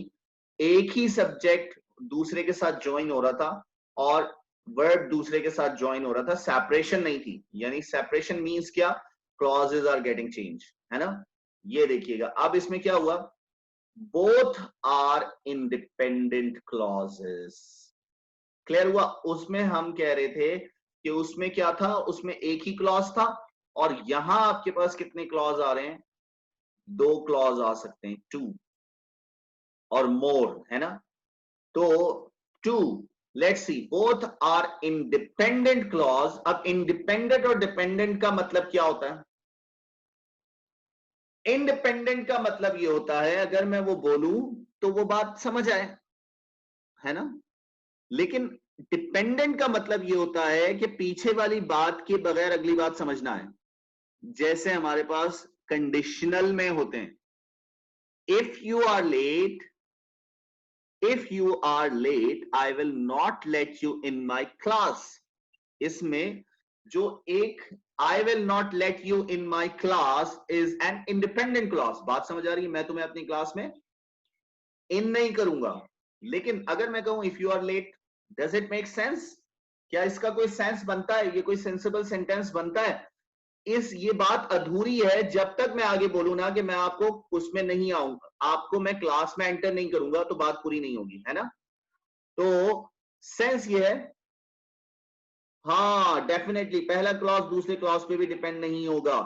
एक ही सब्जेक्ट दूसरे के साथ ज्वाइन हो रहा था और वर्ब दूसरे के साथ ज्वाइन हो रहा था, सेपरेशन नहीं थी। यानी सेपरेशन मींस क्या? क्लॉजेस आर गेटिंग चेंज, है ना। ये देखिएगा अब इसमें क्या हुआ, both are independent clauses. Clear हुआ? उसमें हम कह रहे थे कि उसमें क्या था, उसमें एक ही क्लॉज था, और यहां आपके पास कितने क्लॉज आ रहे हैं? दो क्लॉज आ सकते हैं, टू और मोर, है ना। तो two, let's see, both are independent clause. अब इंडिपेंडेंट और डिपेंडेंट का मतलब क्या होता है? इंडिपेंडेंट का मतलब ये होता है अगर मैं वो बोलूं तो वो बात समझ आए, है ना। लेकिन डिपेंडेंट का मतलब ये होता है कि पीछे वाली बात के बगैर अगली बात समझना है। जैसे हमारे पास कंडीशनल में होते हैं, if you are late, if you are late I will not let you in my class. इसमें जो एक I will not let you in my class is an independent clause. बात समझ आ रही है? मैं तुम्हें अपनी क्लास में इन नहीं करूंगा। लेकिन अगर मैं कहूं if you are late, does it make sense? क्या इसका कोई सेंस बनता है? ये कोई सेंसिबल सेंटेंस बनता है? ये बात अधूरी है जब तक मैं आगे बोलूं ना कि मैं आपको उसमें नहीं आऊंगा, आपको मैं क्लास में एंटर नहीं करूंगा, तो बात पूरी नहीं होगी, है ना। तो सेंस ये है, हाँ डेफिनेटली पहला क्लॉज दूसरे क्लॉज पे भी डिपेंड नहीं होगा।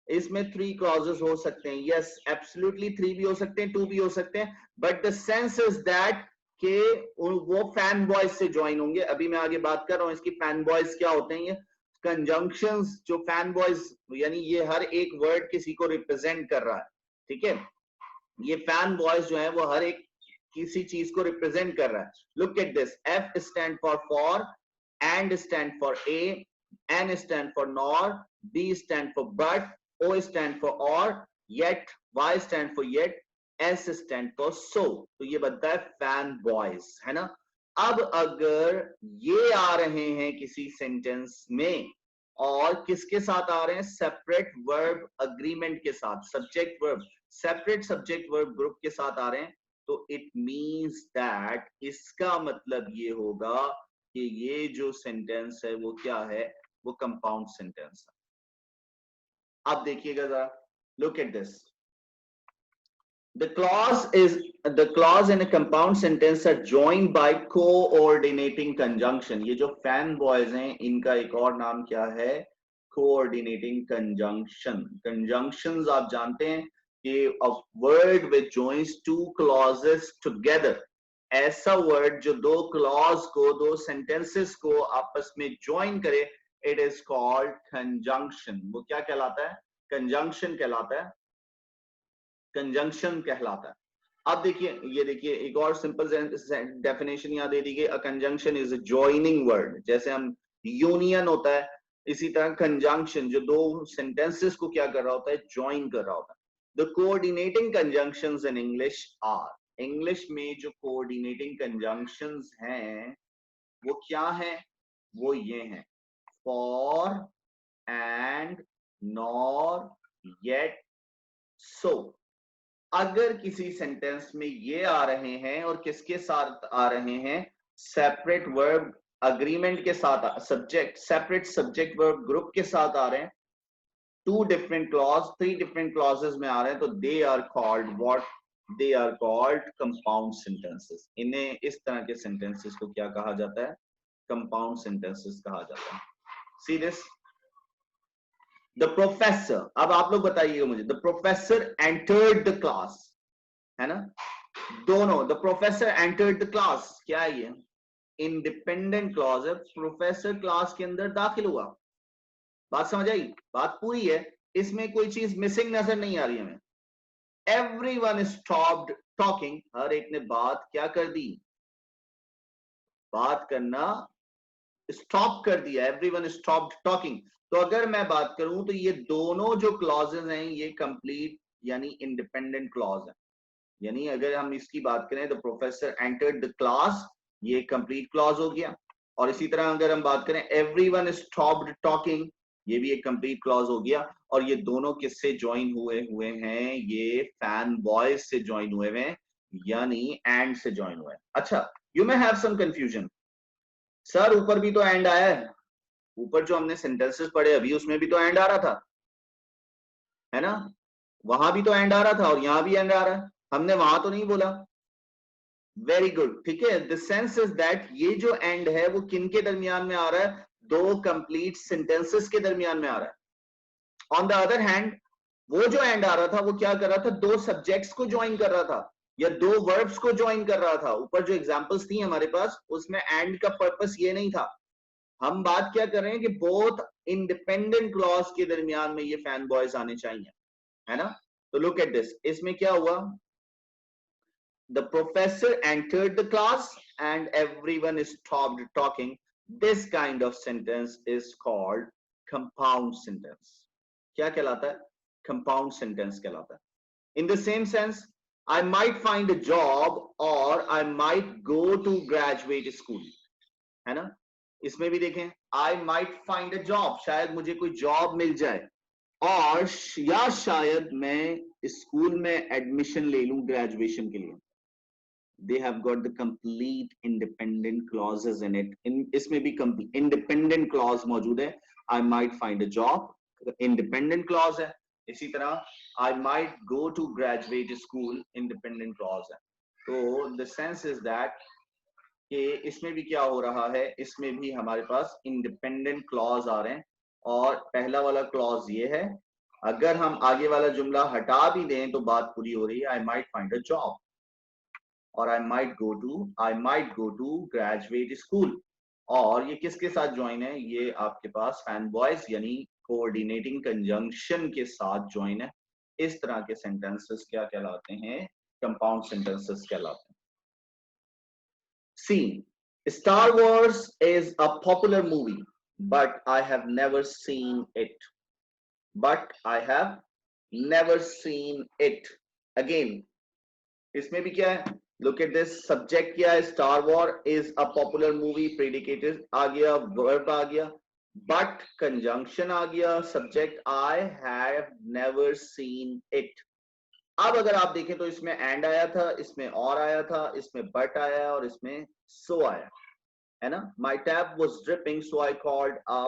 इसमें थ्री क्लॉजेस हो सकते हैं, यस एब्सोल्युटली, थ्री भी हो सकते हैं, टू भी हो सकते हैं, but the sense is that के वो फैन बॉयज से ज्वाइन होंगे। अभी मैं आगे बात कर रहा हूं इसकी, फैन बॉयज क्या होते हैं। ये कंजंक्शंस, जो फैन बॉयज, यानी ये हर एक वर्ड किसी को रिप्रेजेंट कर रहा है, ठीक है। ये फैन बॉयज जो है वो हर एक किसी चीज को रिप्रेजेंट कर रहा है। Look at this, F stand for, and stand for a, n stand for nor, b stand for but, o stand for or, yet, y stand for yet, s stand for so। तो ये बनता है fan boys, है ना। अब अगर ये आ रहे हैं किसी सेंटेंस में और किसके साथ आ रहे हैं? सेपरेट वर्ब अग्रीमेंट के साथ, subject verb, separate subject verb group के साथ आ रहे हैं, तो इट मींस दैट, इसका मतलब ये होगा कि ये जो सेंटेंस है वो क्या है? वो कंपाउंड सेंटेंस है। अब देखिएगा जरा, look at this, the clause in a compound sentence are joined by coordinating conjunction। ये जो फैन बॉयज हैं इनका एक और नाम क्या है? coordinating conjunction। conjunctions आप जानते हैं कि a word which joins two clauses together, ऐसा वर्ड जो दो क्लॉज को, दो सेंटेंसेस को आपस में ज्वाइन करे, इट इज कॉल्ड कंजंक्शन। वो क्या कहलाता है? कंजंक्शन कहलाता है, कंजंक्शन कहलाता है। अब देखिए, ये देखिए एक और सिंपल डेफिनेशन यहाँ दे दी गई, a conjunction is a joining word. जैसे हम यूनियन होता है, इसी तरह कंजंक्शन जो दो सेंटेंसेस को क्या कर रहा होता है? ज्वाइन कर रहा होता है। The coordinating conjunctions in English are, English में जो कोऑर्डिनेटिंग कंजंक्शंस हैं वो क्या है? वो ये हैं, for and nor, yet, so। अगर किसी सेंटेंस में ये आ रहे हैं और किसके साथ आ रहे हैं, सेपरेट वर्ब अग्रीमेंट के साथ, subject separate subject verb group के साथ आ रहे हैं, two different clause, three different clauses में आ रहे हैं, तो they are called what, they are called compound sentences. इन्हें, इस तरह के सेंटेंसेस को क्या कहा जाता है, कंपाउंड सेंटेंसेस कहा जाता है। सी दिस, द प्रोफेसर, अब आप लोग बताइएगा मुझे, the professor entered the class, है ना, दोनों, the professor entered the class, क्या है ये, इंडिपेंडेंट क्लॉज है, प्रोफेसर क्लास के अंदर दाखिल हुआ। बात समझ आई, बात पूरी है, इसमें कोई चीज मिसिंग नजर नहीं आ रही हमें। एवरीवन स्टॉप्ड टॉकिंग, हर एक ने बात क्या कर दी, बात करना स्टॉप कर दिया, एवरीवन स्टॉप्ड टॉकिंग। तो अगर मैं बात करूं तो ये दोनों जो क्लॉजेस हैं ये कंप्लीट यानी इंडिपेंडेंट क्लॉज है, यानी अगर हम इसकी बात करें तो प्रोफेसर एंटर्ड द क्लास, ये कंप्लीट क्लॉज हो गया। और इसी तरह अगर हम बात करें एवरीवन स्टॉप्ड टॉकिंग, ये भी एक कंप्लीट क्लॉज हो गया। और ये दोनों किससे ज्वाइन हुए हुए हैं, ये फैन बॉयज से ज्वाइन हुए हैं, यानी एंड से ज्वाइन हुए हैं। अच्छा, you may have some confusion, sir ऊपर भी तो एंड आया है, ऊपर जो हमने सेंटेंसेस पढ़े अभी उसमें भी तो एंड आ रहा था, है ना, वहां भी तो एंड आ रहा था और यहां भी एंड आ रहा है, हमने वहां तो नहीं बोला। वेरी गुड, ठीक है, द सेंस इज दैट ये जो एंड है वो किन के दरमियान में आ रहा है, दो कंप्लीट सेंटेंसेस के दरमियान में आ रहा है। ऑन द अदर हैंड वो जो एंड आ रहा था वो क्या कर रहा था, दो सब्जेक्ट्स को ज्वाइन कर रहा था या दो वर्ब्स को ज्वाइन कर रहा था। ऊपर जो एग्जांपल्स थी हमारे पास उसमें एंड का पर्पस ये नहीं था, हम बात क्या कर रहे हैं कि बोथ इंडिपेंडेंट क्लॉज के दरमियान में ये फैन बॉयज आने चाहिए, है ना। तो लुक एट दिस, इसमें क्या हुआ, the professor entered the class and everyone stopped talking. This kind of sentence is called compound sentence. क्या कहलाता है, compound sentence कहलाता है। In the same sense, I might find a job or I might go to graduate school, है ना। इसमें भी देखें, I might find a job, शायद मुझे कोई जॉब मिल जाए, और या शायद मैं स्कूल में एडमिशन ले लूं ग्रेजुएशन के लिए। they have got the complete independent clauses in it, इसमें भी independent clause मौजूद है। I might find a job, independent clause है। इसी तरह I might go to graduate school, independent clause है। तो the sense is that कि इसमें भी क्या हो रहा है, इसमें भी हमारे पास independent clause आ रहे हैं। और पहला वाला clause ये है, अगर हम आगे वाला जुमला हटा भी दें तो बात पूरी हो रही है, I might find a job और I might go to graduate school। और ये किसके साथ ज्वाइन है, ये आपके पास फैन बॉयज यानी कोऑर्डिनेटिंग कंजंक्शन के साथ ज्वाइन है। इस तरह के सेंटेंसेस क्या कहलाते हैं, कंपाउंड सेंटेंसेस कहलाते हैं। सी, Star Wars is a popular movie, but I have never seen it. But I have never seen it. Again, इसमें भी क्या है, लुक एट दिस, सब्जेक्ट क्या है, star war is a popular movie, predicated आ गया, वर्ब आ गया, बट कंजंक्शन आ गया, subject I have never seen it. अब अगर आप देखें तो इसमें एंड आया था, इसमें और आया था, इसमें बट आया और इसमें सो आया, है ना। My tap was dripping so I called a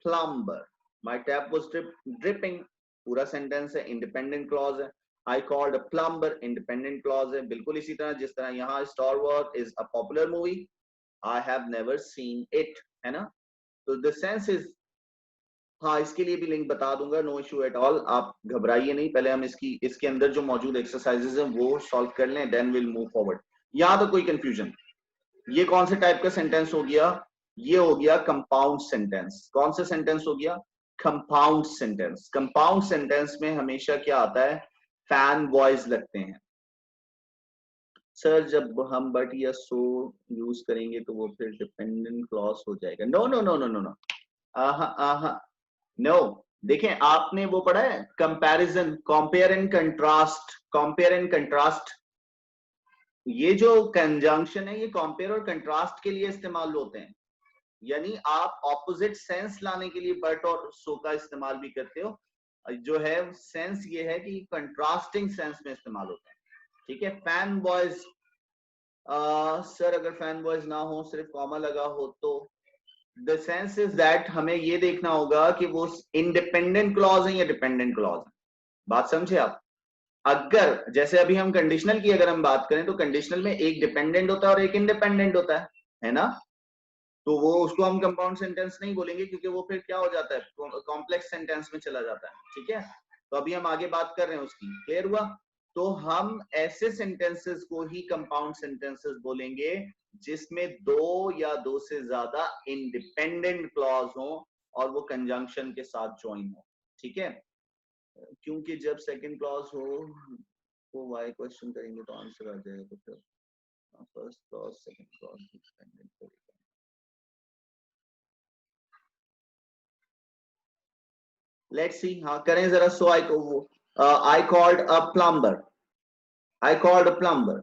plumber. My tap was dripping पूरा सेंटेंस है, इंडिपेंडेंट क्लॉज है। I called a plumber, independent clause है। बिल्कुल इसी तरह जिस तरह यहाँ Star Wars is a popular movie, I have never seen it, है ना। तो the sense is, हाँ इसके लिए भी लिंक बता दूंगा, नो इशू एट ऑल, आप घबराइए नहीं, पहले हम इसके अंदर जो मौजूद एक्सरसाइजेज हैं वो सॉल्व कर लें, देन विल मूव फॉरवर्ड। यहाँ तो कोई कंफ्यूजन, ये कौन से टाइप का सेंटेंस हो गया, ये हो गया कंपाउंड सेंटेंस। कौन सा सेंटेंस हो गया, कंपाउंड सेंटेंस। कंपाउंड सेंटेंस में हमेशा क्या आता है, फैन बॉयज लगते हैं। सर जब हम बट या सो यूज करेंगे तो वो फिर डिपेंडेंट क्लॉज हो जाएगा। No no no no no no, aha no. देखें आपने वो पढ़ा है comparison, compare and contrast, compare and contrast. ये जो कंजंक्शन है ये कंपेयर और कंट्रास्ट के लिए इस्तेमाल होते हैं, यानी आप ऑपोजिट सेंस लाने के लिए बट और सो का इस्तेमाल भी करते हो। जो है सेंस ये है कि कंट्रास्टिंग सेंस में इस्तेमाल होता है, ठीक है। फैन बॉयज, सर अगर फैन बॉयज ना हो, सिर्फ कॉमा लगा हो, तो द सेंस इज दैट हमें ये देखना होगा कि वो इंडिपेंडेंट क्लॉज है या डिपेंडेंट क्लॉज है। बात समझे आप? अगर जैसे अभी हम कंडीशनल की अगर हम बात करें तो कंडीशनल में एक डिपेंडेंट होता है और एक इंडिपेंडेंट होता है ना। तो वो उसको हम कंपाउंड सेंटेंस नहीं बोलेंगे क्योंकि वो फिर क्या हो जाता है, कॉम्प्लेक्स सेंटेंस में चला जाता है, ठीक है। तो अभी हम आगे बात कर रहे हैं उसकी, क्लियर हुआ? तो हम ऐसे सेंटेंसेस को ही कंपाउंड सेंटेंसेस बोलेंगे जिसमें दो या दो से ज्यादा इंडिपेंडेंट क्लॉज हो और वो कंजंक्शन के साथ ज्वाइन हो, ठीक है। क्योंकि जब सेकंड क्लॉज हो वो वाई क्वेश्चन करेंगे तो आंसर आ जाएगा, तो फिर first clause second clause dependent करेगा। लेट्स सी, हाँ करें जरा। So I called a plumber, I called a plumber,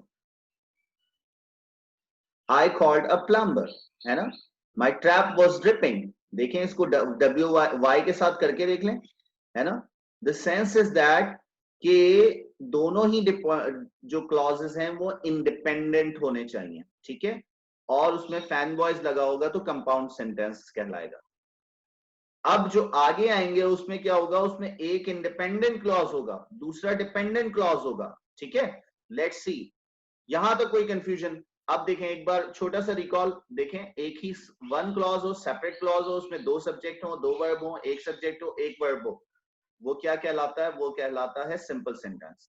I called a plumber, है ना। माई ट्रैप वॉज ड्रिपिंग, देखें इसको डब्ल्यू वाई के साथ करके देख लें, है ना। द सेंस इज दैट कि दोनों ही जो क्लॉजेस हैं वो इंडिपेंडेंट होने चाहिए, ठीक है। और उसमें फैन बॉयज लगा होगा तो कंपाउंड सेंटेंस कहलाएगा। अब जो आगे आएंगे उसमें क्या होगा, उसमें एक इंडिपेंडेंट क्लॉज होगा, दूसरा डिपेंडेंट क्लॉज होगा, ठीक है। लेट्स सी, यहां तक कोई कंफ्यूजन? अब देखें एक बार छोटा सा रिकॉल देखें, एक ही वन क्लॉज हो, सेपरेट क्लॉज हो, उसमें दो सब्जेक्ट हो, दो वर्ब हो, एक सब्जेक्ट हो, एक वर्ब हो, वो क्या कहलाता है? वो कहलाता है सिंपल सेंटेंस।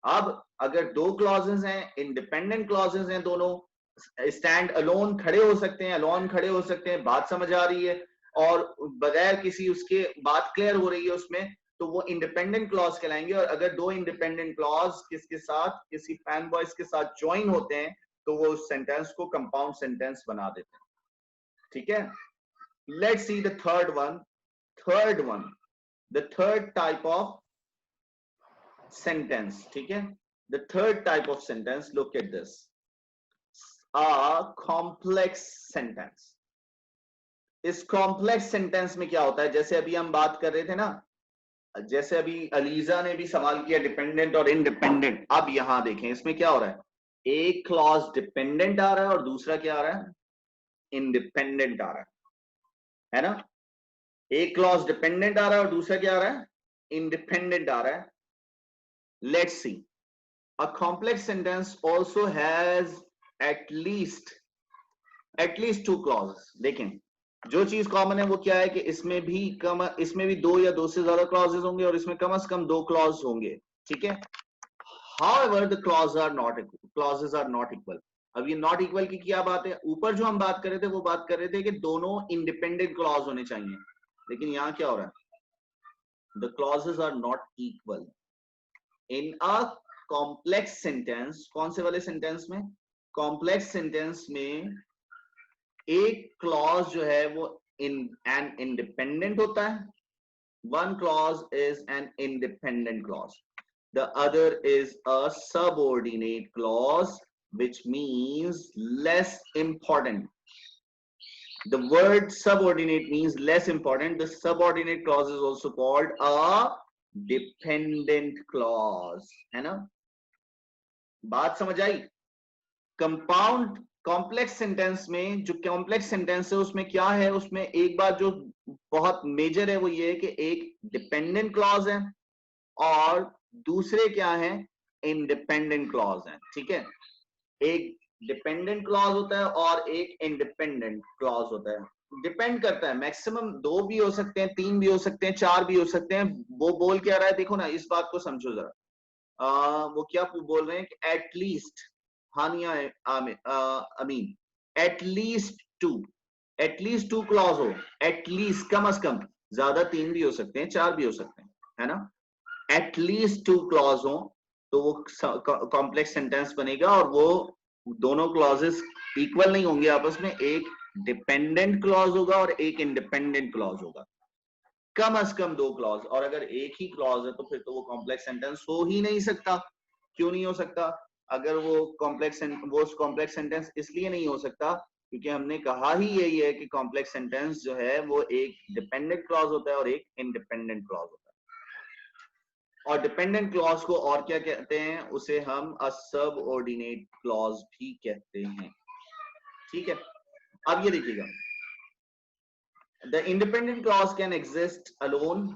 अब अगर दो क्लॉजेस हैं, इंडिपेंडेंट क्लॉजेस हैं, दोनों स्टैंड अलोन खड़े हो सकते हैं, अलोन खड़े हो सकते हैं, बात समझ आ रही है, और बगैर किसी उसके बात क्लियर हो रही है उसमें, तो वो इंडिपेंडेंट क्लॉज कहलाएंगे। और अगर दो इंडिपेंडेंट क्लॉज किसके साथ, किसी फैन बॉयज के साथ ज्वाइन होते हैं तो वो उस सेंटेंस को कंपाउंड सेंटेंस बना देते हैं, ठीक है। Let's see the third one, third one, the third type of sentence, ठीक है। The third type of sentence, look at this, a complex sentence। इस कॉम्प्लेक्स सेंटेंस में क्या होता है, जैसे अभी हम बात कर रहे थे ना, जैसे अभी अलीजा ने भी सवाल किया डिपेंडेंट और इंडिपेंडेंट। अब यहां देखें इसमें क्या हो रहा है, एक क्लॉज डिपेंडेंट आ रहा है और दूसरा क्या आ रहा है, इंडिपेंडेंट आ रहा है ना। एक क्लॉज डिपेंडेंट आ रहा है और दूसरा क्या आ रहा है, इंडिपेंडेंट आ रहा है। Let's see, a complex sentence also has at least two clauses। देखें जो चीज कॉमन है वो क्या है कि इसमें भी दो या दो से ज्यादा क्लॉजेस होंगे और इसमें कम से कम दो क्लॉज होंगे, ठीक है। However the clauses are not equal। अब ये नॉट इक्वल की क्या बात है, ऊपर जो हम बात कर रहे थे वो बात कर रहे थे कि दोनों इंडिपेंडेंट क्लॉज होने चाहिए, लेकिन यहां क्या हो रहा है, the clauses are not equal in a complex sentence. कौन से वाले सेंटेंस में, कॉम्प्लेक्स सेंटेंस में एक क्लॉज जो है वो एन इंडिपेंडेंट होता है, one clause is an independent clause, the other is a subordinate clause which means less important। The word subordinate means less important। The subordinate clause is also called a dependent clause, है ना। बात समझ आई? Compound complex sentence में, जो complex sentence है उसमें क्या है, उसमें एक बात जो बहुत मेजर है वो ये है कि एक डिपेंडेंट क्लॉज है और दूसरे क्या है, इंडिपेंडेंट क्लॉज है, ठीक है। एक डिपेंडेंट क्लॉज होता है और एक इंडिपेंडेंट क्लॉज होता है। डिपेंड करता है, मैक्सिमम दो भी हो सकते हैं, तीन भी हो सकते हैं, चार भी हो सकते हैं। वो बोल क्या रहा है, देखो ना इस बात को समझो जरा। वो क्या बोल रहे हैं कि एटलीस्ट, हानिया अमीन, एटलीस्ट टू क्लॉज हो, एटलीस्ट कम से कम, ज्यादा तीन भी हो सकते हैं, चार भी हो सकते हैं, है ना। एटलीस्ट टू क्लॉज हो तो वो कॉम्प्लेक्स सेंटेंस बनेगा और वो दोनों क्लॉजेस इक्वल नहीं होंगे आपस में, एक डिपेंडेंट क्लॉज होगा और एक इंडिपेंडेंट क्लॉज होगा, कम से कम दो क्लॉज। और अगर एक ही क्लॉज है तो फिर तो वो कॉम्प्लेक्स सेंटेंस हो ही नहीं सकता। क्यों नहीं हो सकता? अगर वो कॉम्प्लेक्स सेंटेंस इसलिए नहीं हो सकता क्योंकि हमने कहा ही यही है कि कॉम्प्लेक्स सेंटेंस जो है वो एक डिपेंडेंट क्लॉज होता है और एक इंडिपेंडेंट क्लॉज होता है। और डिपेंडेंट क्लॉज को और क्या कहते हैं, उसे हम अ सबऑर्डिनेट क्लॉज भी कहते हैं। ठीक है, अब ये देखिएगा, the independent clause can exist alone